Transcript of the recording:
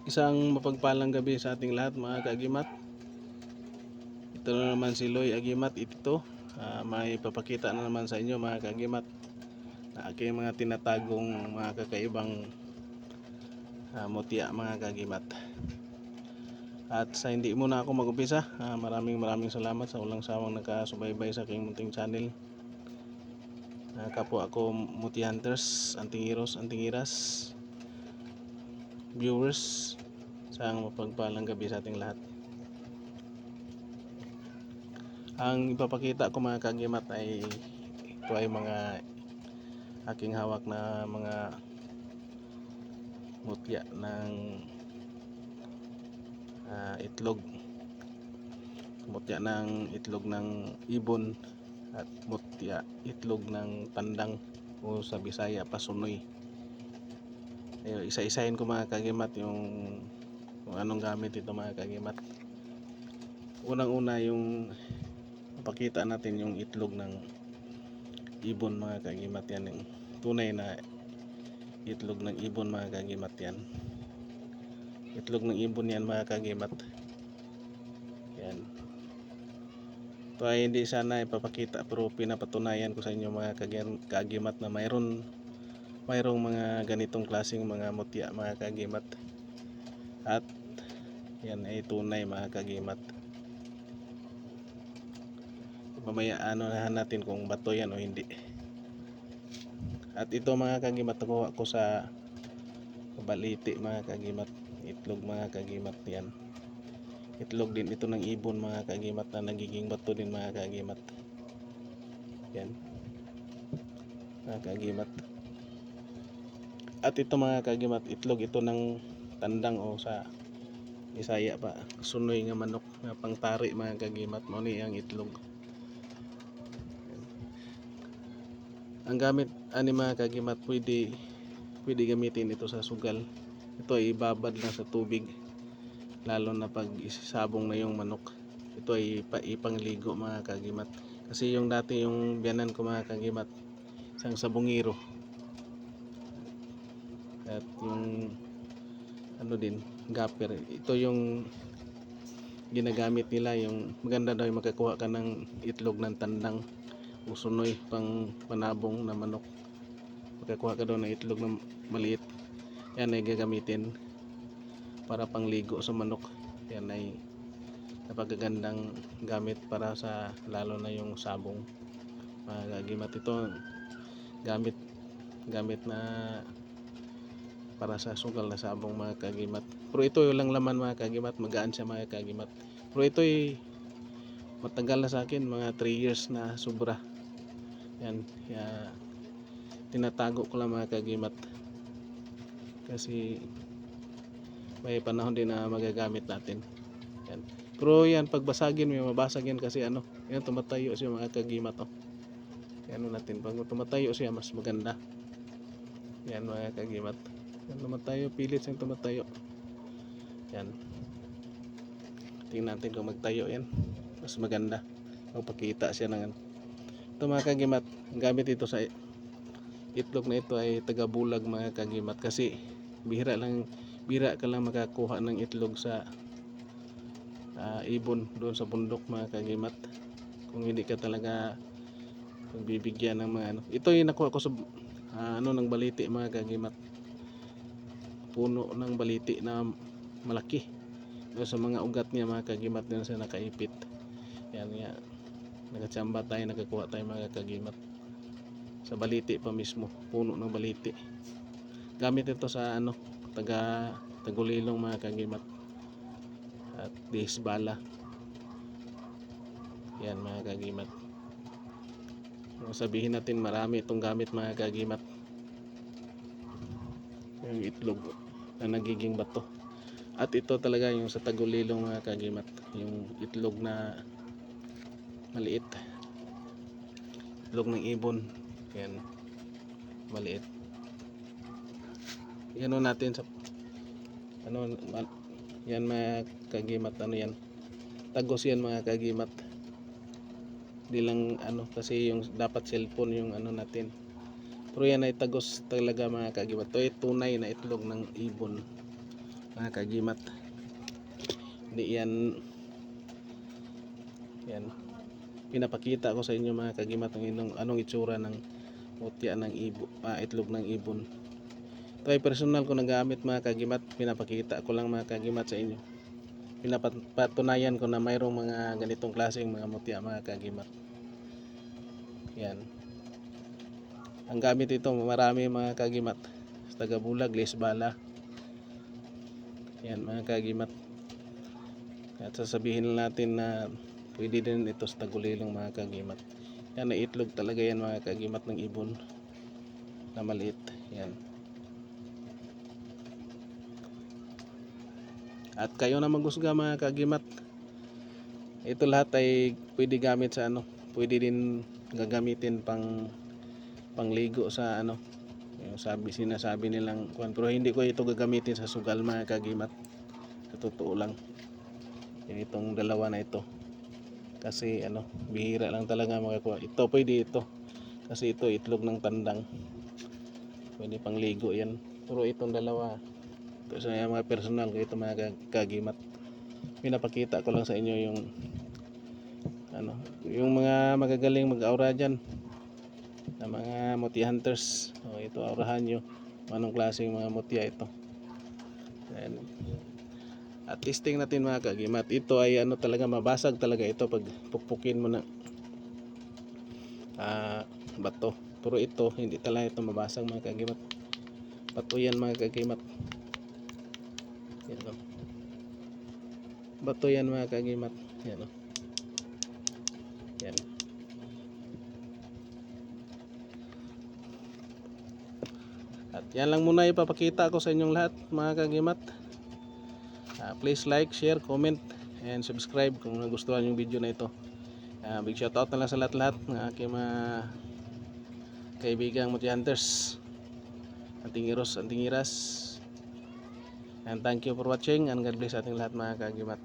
Isang mapagpalang gabi sa ating lahat mga kaagimat. Ito na naman si Loy Agimat ito. May papakita na naman sa inyo mga kaagimat na aking mga tinatagong mga kakaibang mutya mga kaagimat. At sa hindi muna ako mag-umpisa, maraming salamat sa walang sawang nakasubaybay sa aking munting channel. Kapwa ako Muti Hunters, Antingiros, Antingiras, viewers, isang mapagpalang gabi sa ating lahat. Ang ipapakita ko mga kaagimat ay ito ay mga aking hawak na mga mutya ng itlog. Mutya ng itlog ng ibon at mutya itlog ng tandang o sa Bisaya pasunoy. Isa-isahin ko mga kaagimat yung kung anong gamit ito mga kaagimat. Unang-una yung pakita natin yung itlog ng ibon mga kaagimat, yan yung tunay na itlog ng ibon mga kaagimat yan. Itlog ng ibon yan mga kaagimat. Yan. Ito ay hindi sana ipapakita pero pinapatunayan ko sa inyo mga kaagimat na mayroong mga ganitong klaseng mga mutya mga kaagimat. At yan ay tunay mga kaagimat. Mamaya natin kung bato yan o hindi. At ito mga kaagimat, nakuha ko sa baliti mga kaagimat. Itlog mga kaagimat yan. Itlog din ito ng ibon mga kaagimat na nagiging bato din mga kaagimat. Yan mga kaagimat. At ito mga kaagimat, itlog ito ng tandang o sa Bisaya pa sunoy nga manok nga pangtari mga kaagimat, mao ni ang itlog. Ang gamit ani mga kaagimat, pwede gamitin ito sa sugal. Ito ay ibabad lang sa tubig, lalo na pag isabong na yung manok. Ito ay ipangligo mga kaagimat. Kasi yung dati yung biyanan ko mga kaagimat, isang sabungiro. At yung din, gapper. Ito yung ginagamit nila, yung maganda daw yung makakuha ka ng itlog ng tandang o sunoy pang panabong na manok. Makakuha ka daw ng itlog ng maliit. Yan ay gagamitin para pangligo sa manok. Yan ay napagagandang gamit para sa lalo na yung sabong mga kaagimat. Ito gamit na para sa sugal na sabong mga kaagimat. Pero ito yung lang laman mga kaagimat, magaan siya mga kaagimat. Pero ito ay matagal na sa akin, mga 3 years na sobra. Yan, tinatago ko lang mga kaagimat kasi may panahon din na magagamit natin. Yan. Pero yan, pagbasagin may mabasag yan kasi yan tumatayo siya mga kaagimat. Yan natin, pag tumatayo siya mas maganda. Yan mga kaagimat. Yan tumatayo, pilit siyang tumatayo. Yan. Tingnan natin kung magtayo yan, mas maganda. Magpakita siya ng ito mga kaagimat. Gamit ito sa itlog na ito ay tagabulag mga kaagimat, kasi bihira ka lang makakuha ng itlog sa ibon doon sa bundok mga kaagimat, kung hindi ka talaga bibigyan ng mga Ito yung nakuha ko sa ng baliti mga kaagimat, puno ng baliti na malaki doon sa mga ugat niya mga kaagimat, doon sa nakaipit. Yan nga, nagatsamba tayo, nakakuha tayo mga kaagimat sa baliti pa mismo, puno ng baliti. Gamit ito sa tagulilong mga kaagimat at disbala. Yan mga kaagimat. Sabihin natin marami itong gamit mga kaagimat, yung itlog na nagiging bato. At ito talaga yung sa tagulilong mga kaagimat, yung itlog na maliit, itlog ng ibon. Yan, maliit. Yan natin sa yan mga kaagimat, yan tagos yan mga kaagimat. Di lang kasi yung dapat cellphone yung natin, pero yan ay tagos talaga mga kaagimat. Ito ay tunay na itlog ng ibon mga kagimat. Hindi yan, yan pinapakita ko sa inyo mga kagimat ng anong itsura ng mutya ng itlog ng ibon. Ito ay personal ko nagamit mga kagimat, pinapakita ko lang mga kagimat sa inyo. Pinapatunayan ko na mayroong mga ganitong klaseng mga mutya mga kagimat. Yan. Ang gamit ito marami mga kagimat. Tagabulag, Lisbala. Yan mga kagimat. At sasabihin natin na pwede din ito sa Tagulilong mga kagimat. Yan na itlog talaga yan mga kagimat ng ibon na maliit. Yan. At kayo na maghusga mga kagimat. Ito lahat ay pwede gamit sa pwede din gagamitin pangligo sa yung sinasabi nilang kuwan, pero hindi ko ito gagamitin sa sugal mga kagimat. Sa totoo lang. Itong dalawa na ito. Kasi bihira lang talaga makakuha. Ito pwede ito. Kasi ito itlog ng tandang. Pwede pang ligo yan. Pero itong dalawa, ito sa mga personal ko ito mga kagimat. Pinapakita ko lang sa inyo yung mga magagaling mag-aura dyan. Na mga mutya hunters. Ito aurahan nyo. Anong klaseng mga mutya ito. Ayan. At testing natin mga kagimat. Ito ay talaga mabasag talaga ito pag pukpukin mo na bato. Pero ito hindi talaga ito mabasag mga kagimat. Bato yan mga kagimat. Yan, bato yan mga kagimat. Yan, yan. At yan lang muna ipapakita ko sa inyong lahat mga kagimat. Please like, share, comment, and subscribe kung nagustuhan yung video na ito. Big shoutout na lang sa lahat-lahat ng aking mga kaibigang mutya hunters, antingiros, antingiras. And thank you for watching, and God bless ating lahat mga kagimat.